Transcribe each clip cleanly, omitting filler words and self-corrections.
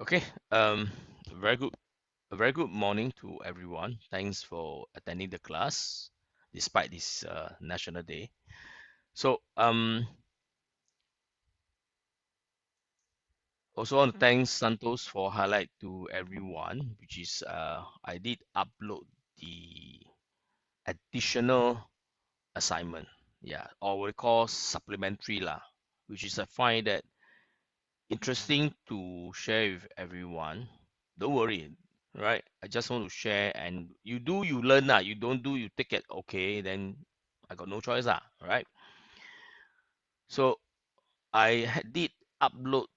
Okay, very good, a very good morning to everyone. Thanks for attending the class despite this National Day. So, also want to thank Santos for highlight to everyone, which is I did upload the additional assignment, yeah, or we call supplementary lah, which is I find that interesting to share with everyone. Don't worry, right? I just want to share, and you do, you learn lah. You don't do, you take it. Okay, then I got no choice lah, right? So did upload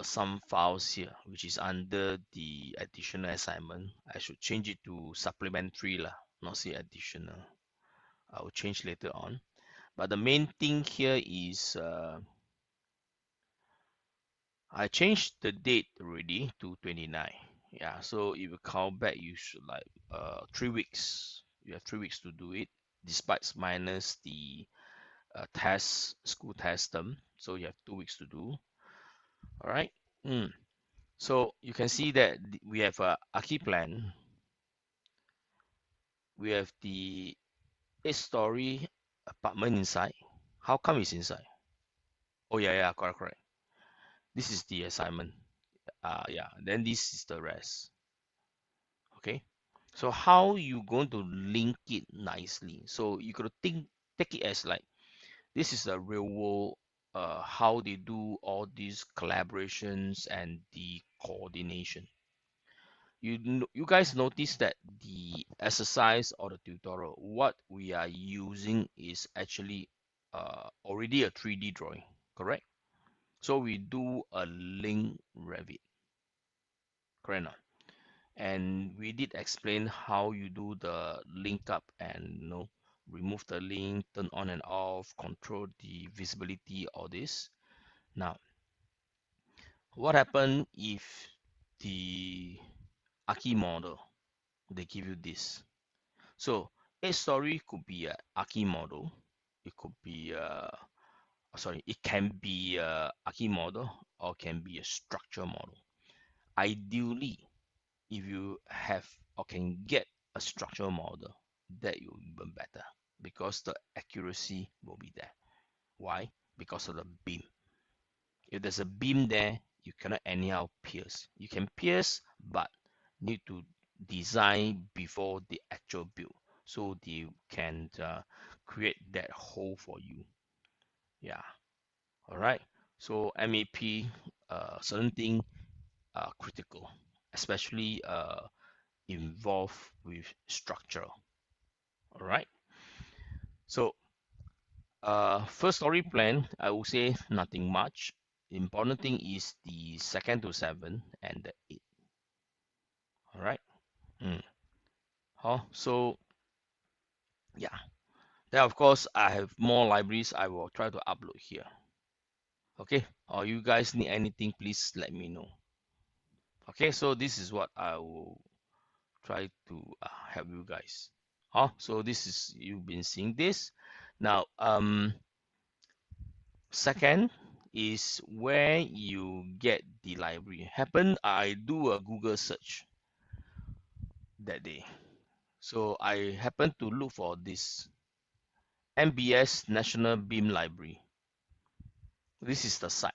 some files here, which is under the additional assignment. I should change it to supplementary lah, not say additional. I will change later on. But the main thing here is I changed the date already to 29. Yeah, so if you count back, you should like 3 weeks. You have 3 weeks to do it, despite minus the school test term. So you have 2 weeks to do. All right. So you can see that we have a Aki plan. We have the 8-story apartment inside. How come it's inside? Oh yeah, correct. This is the assignment. Yeah. Then this is the rest. Okay. So how you going to link it nicely? So you got to take it as like this is the real world, how they do all these collaborations and the coordination. You guys notice that the exercise or the tutorial, what we are using is actually already a 3D drawing, correct? So we do a link Revit, correct not? And we did explain how you do the link up and remove the link, turn on and off, control the visibility, all this. Now, what happen if the Aki model, they give you this? So 8-story could be a Aki model. It could be sorry, it can be a Aki model or can be a structure model. Ideally, if you have or can get a structural model, that will be even better because the accuracy will be there. Why? Because of the beam. If there's a beam there, you cannot anyhow pierce. You can pierce, but need to design before the actual build, so they can create that hole for you. Yeah. All right. So MAP, certain thing critical, especially involved with structure. All right. So first story plan, I will say nothing much. The important thing is the 2nd to 7 and the 8. All right. So yeah. Then of course I have more libraries I will try to upload here. Okay. Or you guys need anything, please let me know. Okay. So this is what I will try to help you guys. So this is, you've been seeing this. Now, second is where you get the library. I do a Google search that day. So I happened to look for this NBS National Beam Library. This is the site.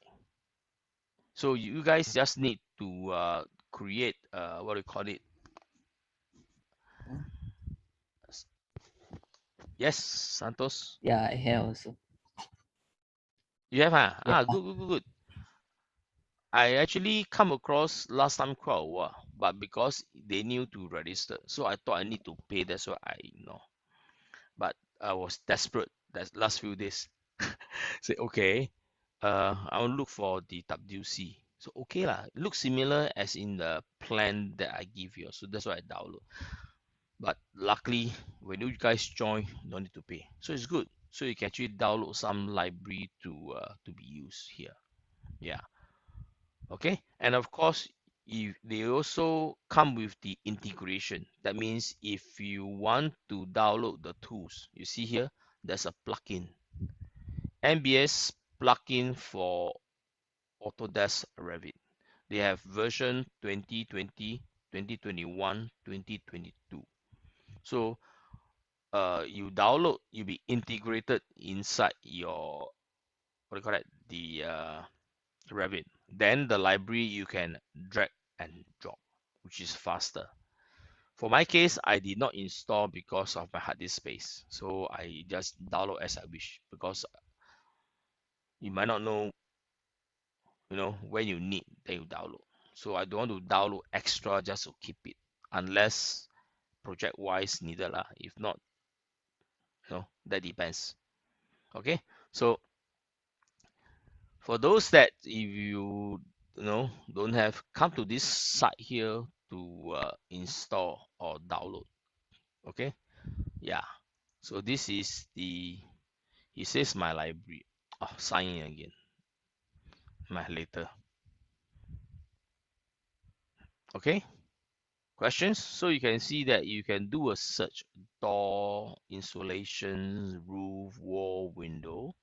So you guys just need to create what do you call it? Yes, Santos. Yeah, I have also. You have Yeah. Good. I actually come across last time quite a while, but because they need to register, so I thought I need to pay. That's why I know. But I was desperate that last few days. Say okay, I'll look for the WC. So okay lah, it looks similar as in the plan that I give you. So that's why I download. But luckily, when you guys join, you don't need to pay. So it's good. So you can actually download some library to be used here. Yeah. Okay. And of course, if they also come with the integration. That means if you want to download the tools, you see here, there's a plugin. NBS plugin for Autodesk Revit. They have version 2020, 2021, 2022. So you download, you'll be integrated inside your, what do you call that, the Revit. Then the library you can drag and drop, which is faster. For my case, I did not install because of my hard disk space. So I just download as I wish, because you might not know, when you need, then you download. So I don't want to download extra just to keep it, unless project wise needed lah. If not, that depends. Okay. So for those that, if don't have, come to this site here to install or download. Okay. Yeah. So this is the, it says my library. Oh, sign in again. My later. Okay. Questions? So you can see that you can do a search: door, insulation, roof, wall, window,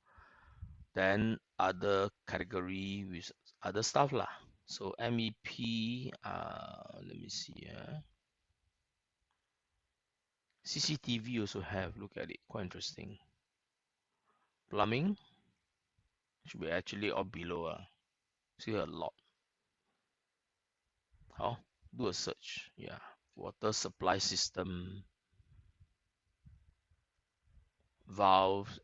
then other category with other stuff lah. So MEP, let me see. CCTV also have. Look at it, quite interesting. Plumbing should be actually all below. See a lot. Oh, do a search. Yeah, water supply system, valves.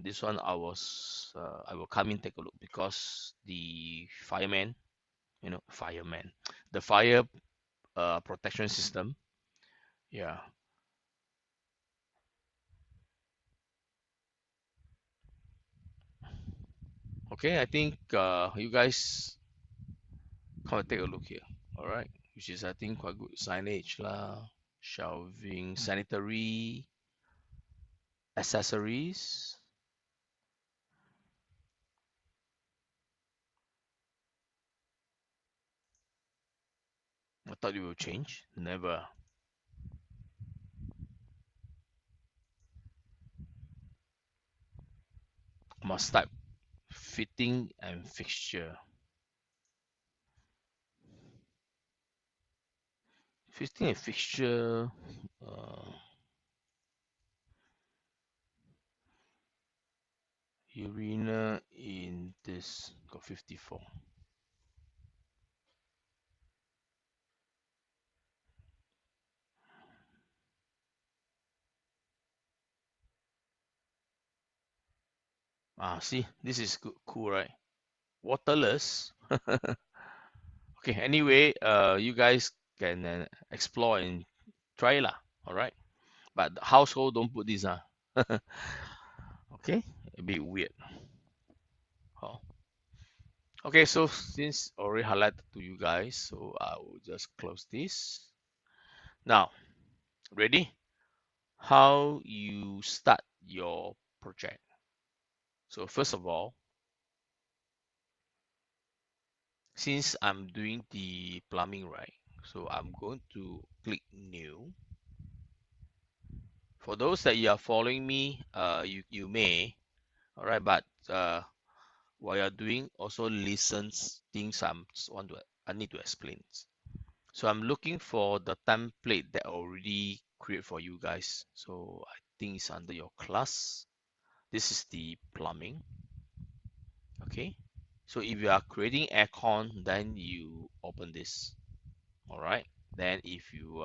This one I will come in, take a look, because the fireman, the fire protection system. Yeah. Okay, I think you guys come and take a look here. All right, which is, I think, quite good. Signage lah, shelving, sanitary accessories. I thought it will change. Never. Must type fitting and fixture. Fitting and fixture. Uh, Urina in this got 54. See, this is good, cool, right? Waterless. Okay, anyway, you guys can explore and try lah. All right, but the household don't put this. Okay, a bit weird. Oh. Okay, so since already highlighted to you guys, so I will just close this. Now, ready? How you start your project? So first of all, since I'm doing the plumbing, right? So I'm going to click new. For those that you are following me, you may, all right, but while you're doing, also listens things I need to explain. So I'm looking for the template that I already create for you guys. So I think it's under your class. This is the plumbing. Okay. So if you are creating aircon, then you open this. All right. Then if you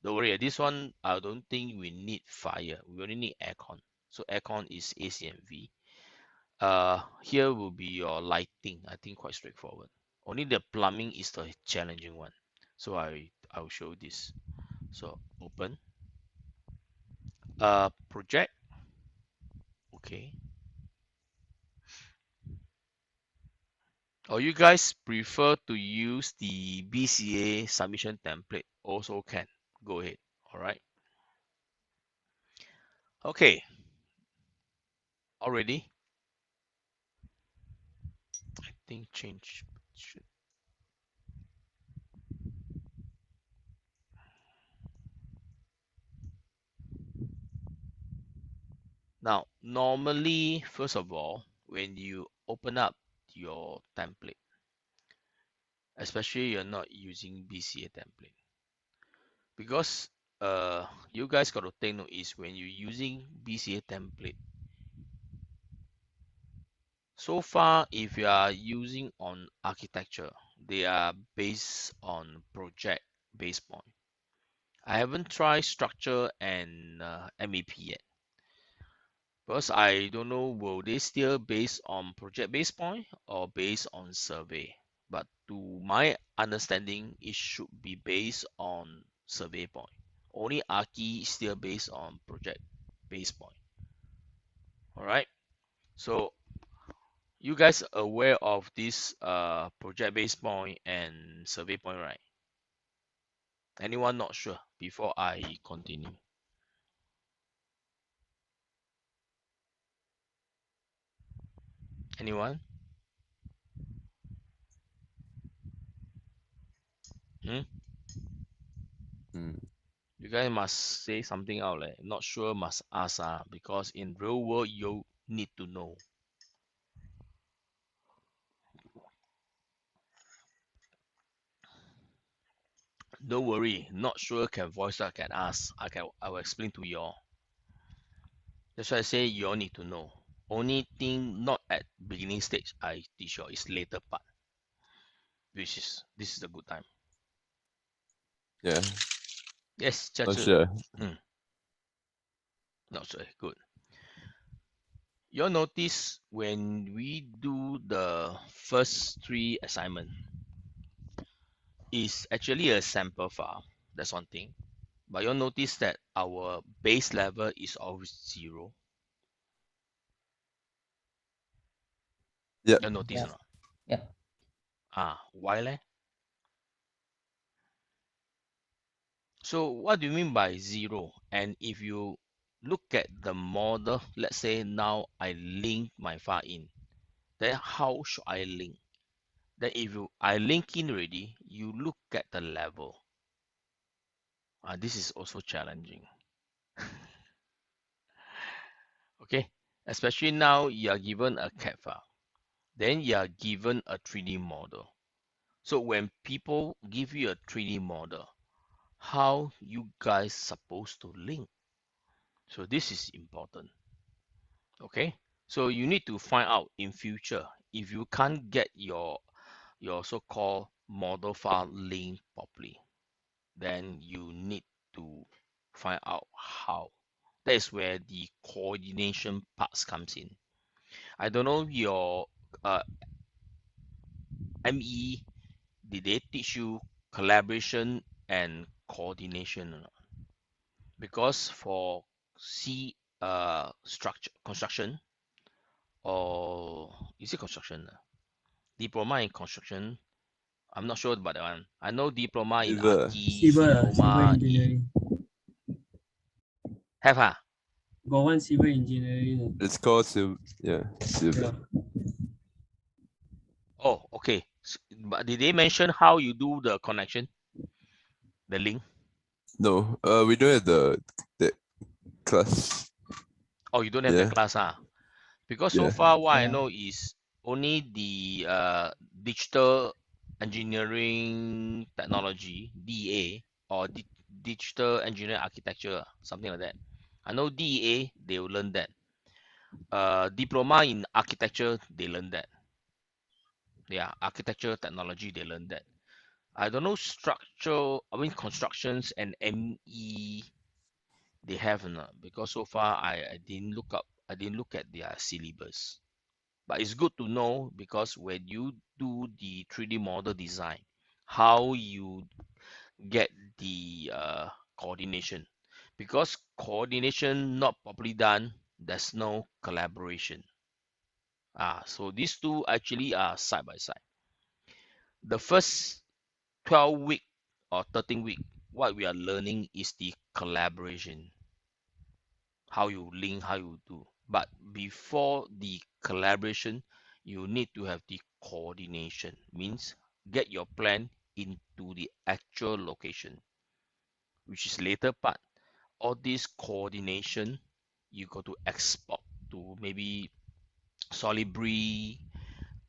don't worry, this one I don't think we need fire. We only need aircon. So aircon is ACMV. Here will be your lighting. I think quite straightforward. Only the plumbing is the challenging one. So I'll show this. So open project. Okay. Or you guys prefer to use the BCA submission template? Also can. Go ahead. All right. Okay. Already. I think change. Now, normally, first of all, when you open up your template, especially you're not using BCA template. Because you guys got to take note is when you're using BCA template, so far if you are using on architecture, they are based on project base point. I haven't tried structure and MEP yet because I don't know will they still based on project base point or based on survey. But to my understanding, it should be based on survey point. Only Archi is still based on project base point. All right. So you guys aware of this project base point and survey point, right? Anyone not sure before I continue? Anyone? Hmm? Mm. You guys must say something out like not sure must ask because in real world you need to know. Don't worry, not sure can voice out can ask. I will explain to you all. That's why I say you all need to know. Only thing not at beginning stage I teach you all is later part, which is this is a good time. Yeah, Yes, not Chachi. sure. Hmm, not sure. Good. You'll notice when we do the first three assignment is actually a sample file. That's one thing. But you'll notice that our base level is always 0. Yep. You'll notice Yeah. or not? Yeah. Why leh? So what do you mean by 0? And if you look at the model, let's say now I link my file in, then how should I link? Then if I link in already, you look at the level. This is also challenging. Okay, especially now you are given a CAD file, then you are given a 3D model. So when people give you a 3D model, how you guys supposed to link? So this is important. Okay, so you need to find out in future if you can't get your so-called model file linked properly, then you need to find out how. That is where the coordination parts comes in. I don't know your ME, did they teach you collaboration and coordination or not? Because for C structure construction, or is it construction? Diploma in construction. I'm not sure about that one. I know diploma in Civil. Archi, Civil diploma in engineering. have Got one civil engineering. It's called civil. Yeah, civil. Yeah. Oh, okay. But did they mention how you do the connection, the link? No, we don't have the class. Oh, you don't have that Yeah, class, Because so yeah. far what I Yeah. know is only the digital engineering technology DA or digital engineering architecture something like that. I know DA they will learn that. Diploma in architecture they learn that. Yeah, architecture technology they learn that. I don't know structural. I mean constructions and ME they have or not because so far I didn't look up. I didn't look at their syllabus. But it's good to know because when you do the 3D model design, how you get the coordination. Because coordination not properly done, there's no collaboration. So these two actually are side by side. The first 12 week or 13 week, what we are learning is the collaboration, how you link, how you do. But before the collaboration, you need to have the coordination. Means get your plan into the actual location, which is later part. All this coordination, you got to export to maybe Solibri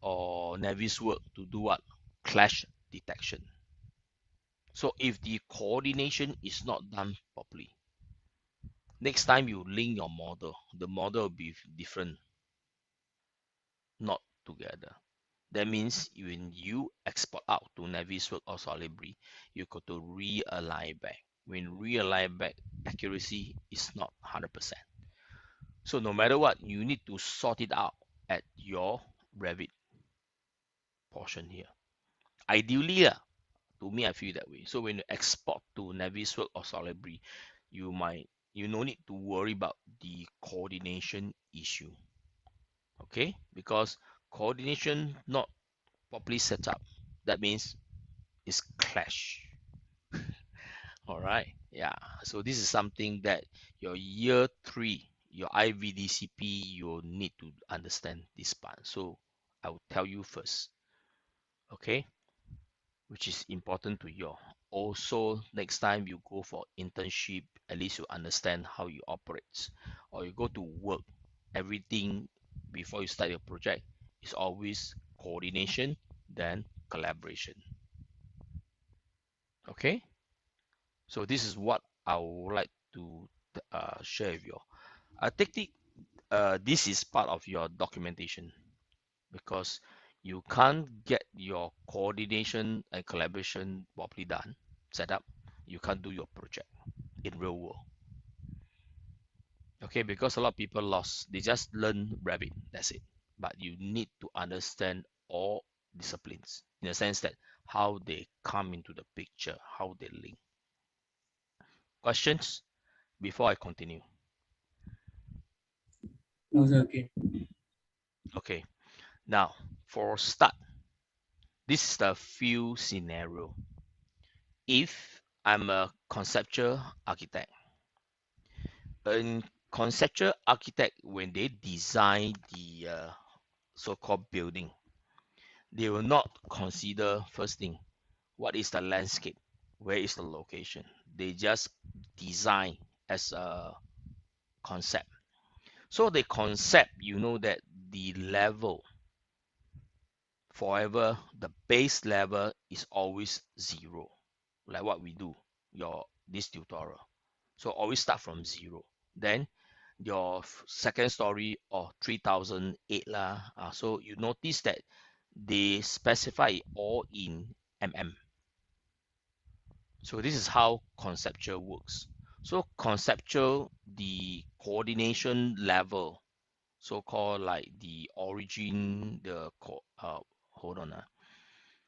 or Naviswork to do what? Clash. detection. So if the coordination is not done properly, next time you link your model, the model will be different, not together. That means when you export out to Navisworks or Solibri, you got to realign back. When realign back, accuracy is not 100%. So no matter what, you need to sort it out at your Revit portion here. Ideally, to me, I feel that way. So when you export to Navisworks or Solibri, you no need to worry about the coordination issue. Okay, because coordination not properly set up, that means it's clash. All right, yeah. So this is something that your year 3, your IVDCP, you'll need to understand this part. So I will tell you first, okay, which is important to you. Also, next time you go for internship, at least you understand how you operate, or you go to work, everything before you start your project is always coordination, then collaboration. Okay, so this is what I would like to share with you. I take it this is part of your documentation, because you can't get your coordination and collaboration properly done, set up, you can't do your project in real world. Okay, because a lot of people lost, they just learn Revit, that's it. But you need to understand all disciplines in the sense that how they come into the picture, how they link. Questions before I continue? Okay. Okay, now for start, this is the few scenario. If I'm a conceptual architect, a conceptual architect, when they design the so-called building, they will not consider first thing, what is the landscape, where is the location. They just design as a concept. So the concept, you know that the level, forever, the base level is always 0, like what we do this tutorial. So always start from 0. Then your second story or 3008 lah. So you notice that they specify all in mm. So this is how conceptual works. So conceptual, the coordination level, so-called like the origin, hold on,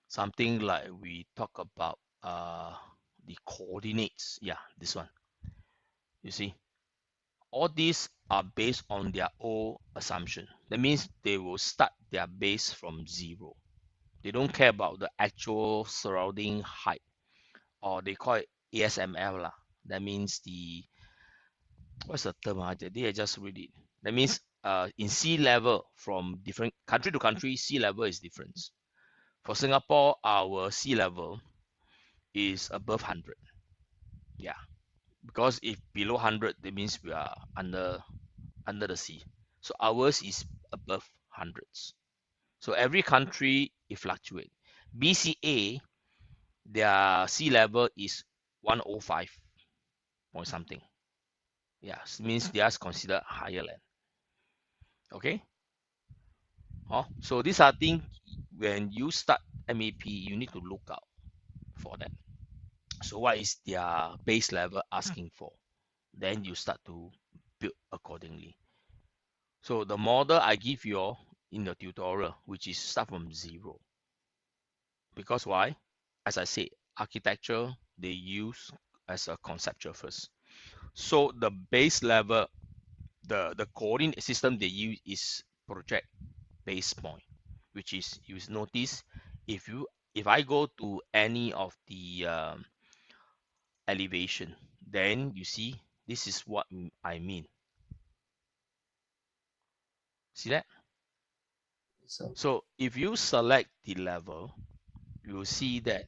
something like we talk about the coordinates. Yeah, this one. You see, all these are based on their own assumption. That means they will start their base from 0. They don't care about the actual surrounding height, or they call it ASML lah. That means the, what's the term? They just read it. That means in sea level, from different country to country, sea level is different. For Singapore, our sea level is above 100. Yeah, because if below 100, that means we are under the sea. So ours is above hundreds. So every country it fluctuate. BCA, their sea level is 105 or something. Yeah, means they are considered higher land. Okay. So these are things when you start MAP, you need to look out for that. So what is their base level asking for? Then you start to build accordingly. So the model I give you in the tutorial, which is start from 0. Because why? As I said, architecture, they use as a conceptual first. So the base level, the coordinate system they use is project base point, which is, you notice, if I go to any of the elevation, then you see this is what I mean. See that? So if you select the level, you will see that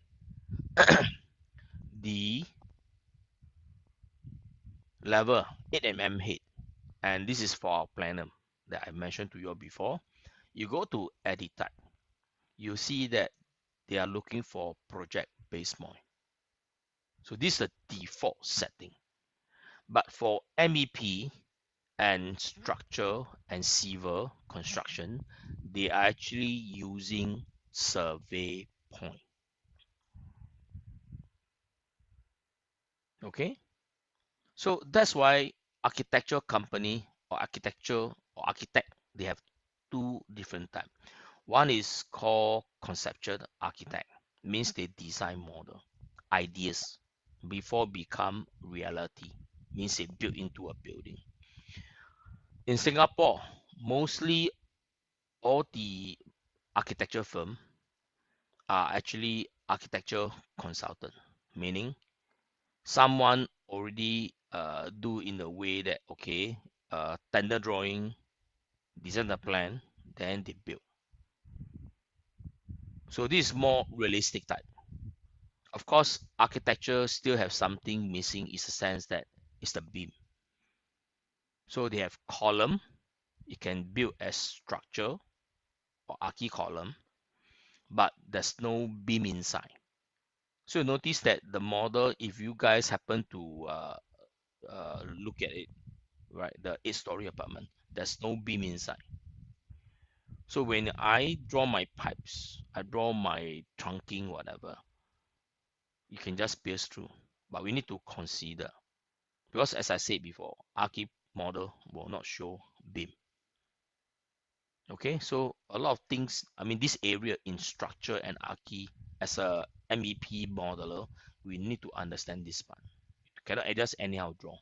the level 8 mm head, and this is for our planner that I mentioned to you before. You go to edit type, you see that they are looking for project base point. So this is the default setting. But for MEP and structure and civil construction, they are actually using survey point. Okay, so that's why architecture company or architecture or architect, they have two different types. One is called conceptual architect, means they design model ideas before become reality, means they build into a building. In Singapore, mostly all the architecture firm are actually architecture consultant, meaning someone already do in a way that, okay, tender drawing, design the plan, then they build. So this is more realistic type. Of course, architecture still have something missing, is the sense that it's the beam. So they have column, you can build as structure or archi column, but there's no beam inside. So you notice that the model, if you guys happen to look at it, right, the 8-story apartment, there's no beam inside. So when I draw my pipes, I draw my trunking, whatever, you can just pierce through. But we need to consider, because as I said before, archi model will not show beam. Okay, so a lot of things, I mean, this area in structure and archi, as a MEP modeler, we need to understand this part. You cannot just anyhow draw.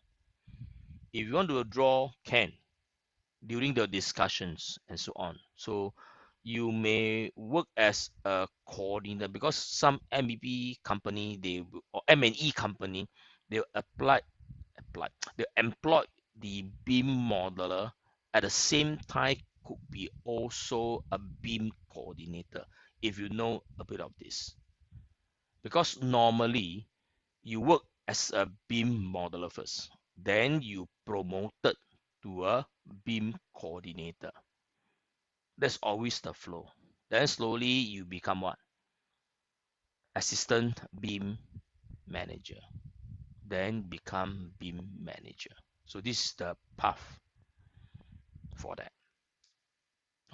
If you want to draw, can, during the discussions and so on. So you may work as a coordinator, because some MEP company, they or M&E company, they they employ the beam modeler at the same time, could be also a beam coordinator, if you know a bit of this. Because normally you work as a beam modeler first, then you promoted to a beam coordinator. That's always the flow. Then slowly you become what? Assistant beam manager. Then become beam manager. So this is the path for that.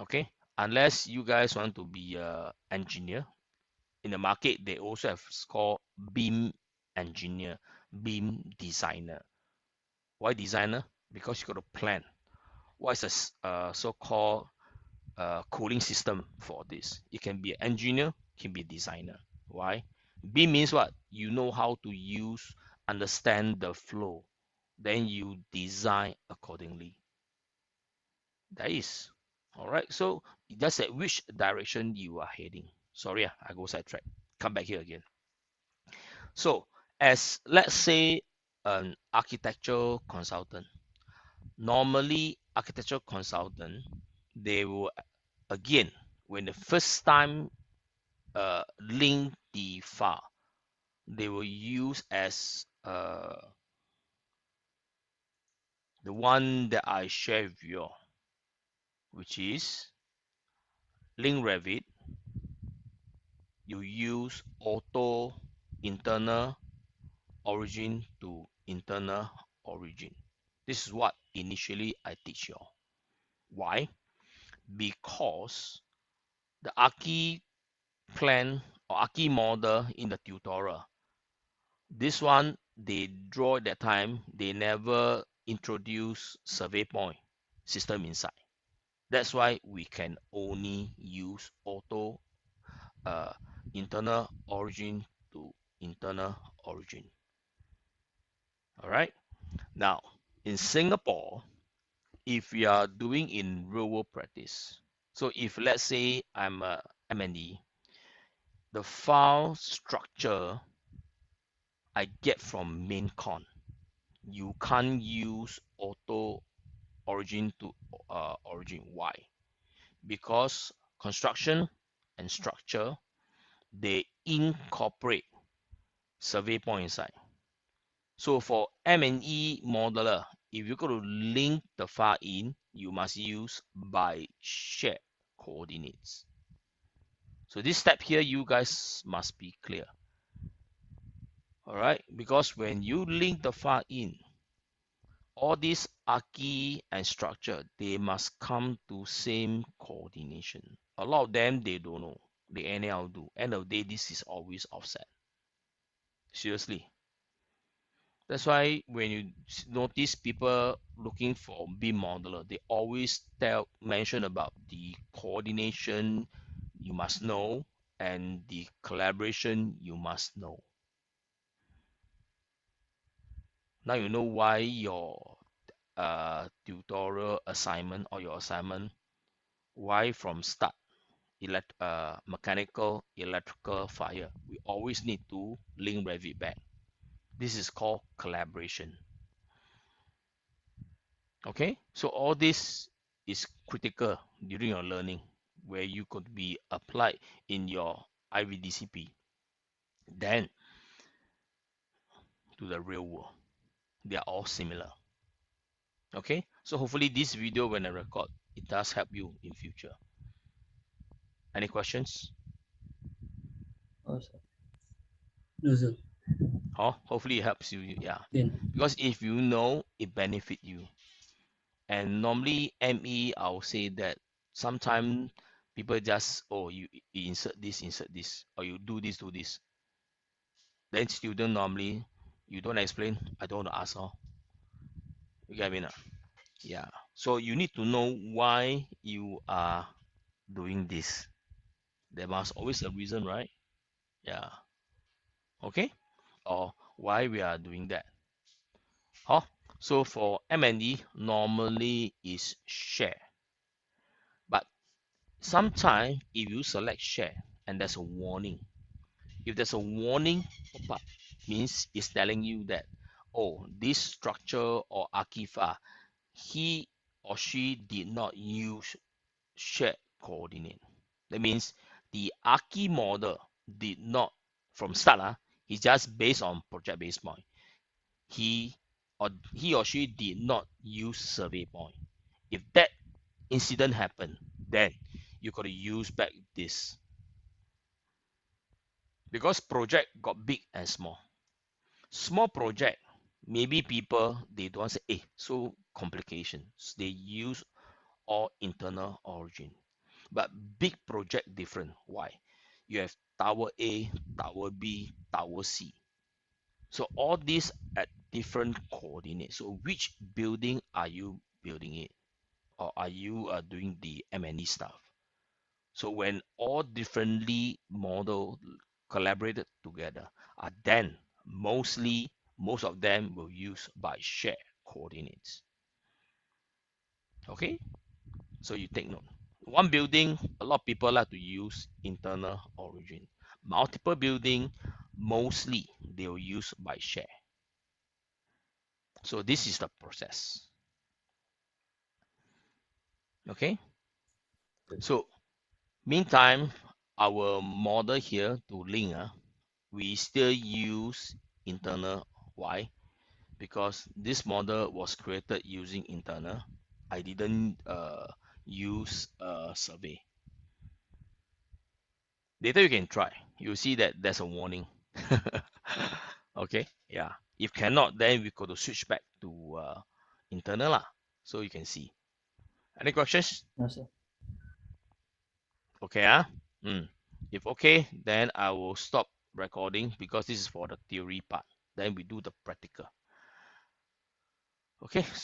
Okay, unless you guys want to be a engineer, in the market they also have called beam engineer, beam designer. Why designer? Because you got to plan what is a so-called cooling system for this. It can be an engineer, can be a designer. Why? Beam means what? You know how to use, understand the flow, then you design accordingly. That is. All right. So just at which direction you are heading. Sorry, I go sidetrack. Come back here again. So as let's say an architectural consultant, normally architectural consultant, they will, again, when the first time link the file, they will use as the one that I share with you, which is link Revit. You use auto internal origin to internal origin. This is what initially I teach you. Why? Because the archi plan or archi model in the tutorial, this one they draw at that time, they never introduce survey point system inside. That's why we can only use auto internal origin to internal origin. All right. Now, in Singapore, if we are doing in real world practice, so if let's say I'm a M&E, the file structure I get from main con, you can't use auto origin to origin. Why? Because construction and structure, they incorporate survey point inside. So for M&E modeler, if you're going to link the file in, you must use by shared coordinates. So this step here, you guys must be clear. All right, because when you link the file in, all these archi and structure, they must come to same coordination. A lot of them, they don't know. They anyhow do. End of the day, this is always offset. Seriously. That's why when you notice people looking for BIM modeler, they always mention about the coordination you must know and the collaboration you must know. Now you know why your tutorial assignment or your assignment, why from start mechanical, electrical, fire, we always need to link Revit back. This is called collaboration. Okay, so all this is critical during your learning, where you could be applied in your IVDCP, then to the real world. They are all similar. Okay, so hopefully this video, when I record, it does help you in future. Any questions? No, sir. No, sir. Oh, hopefully it helps you. Yeah, Then, because if you know, it benefit you. And normally ME, I'll say that sometimes people just, oh, you insert this, or you do this. Then student normally, you don't explain, I don't want to ask. Oh, you get me now? Yeah. So you need to know why you are doing this. There must always a reason, right? Yeah. Okay. Or why we are doing that. Huh? So for M&E, normally is share. But sometimes if you select share and there's a warning, if there's a warning pop-up, means it's telling you that, oh, this structure or archifa, he or she did not use shared coordinate. That means the archi model did not, from start, it's just based on project base point. He or she did not use survey point. If that incident happened, then you got to use back this. Because project got big and small. Small project, maybe people, they don't say, hey, so complications. They use all internal origin. But big project different. Why? You have tower A, tower B, tower C. So all these at different coordinates. So which building are you building it? Or are you doing the M&E stuff? So when all differently model collaborated together, then most of them will use by shared coordinates. Okay, so you take note. One building, a lot of people like to use internal origin. Multiple building, mostly they will use by share. So this is the process. Okay, so meantime, our model here to link, we still use internal. Why? Because this model was created using internal. I didn't use a survey. Later you can try. You see that there's a warning. Okay, yeah. If cannot, then we got to switch back to internal lah. So you can see. Any questions? no, sir. Okay, If okay, then I will stop recording because this is for the theory part. Then we do the practical. Okay, so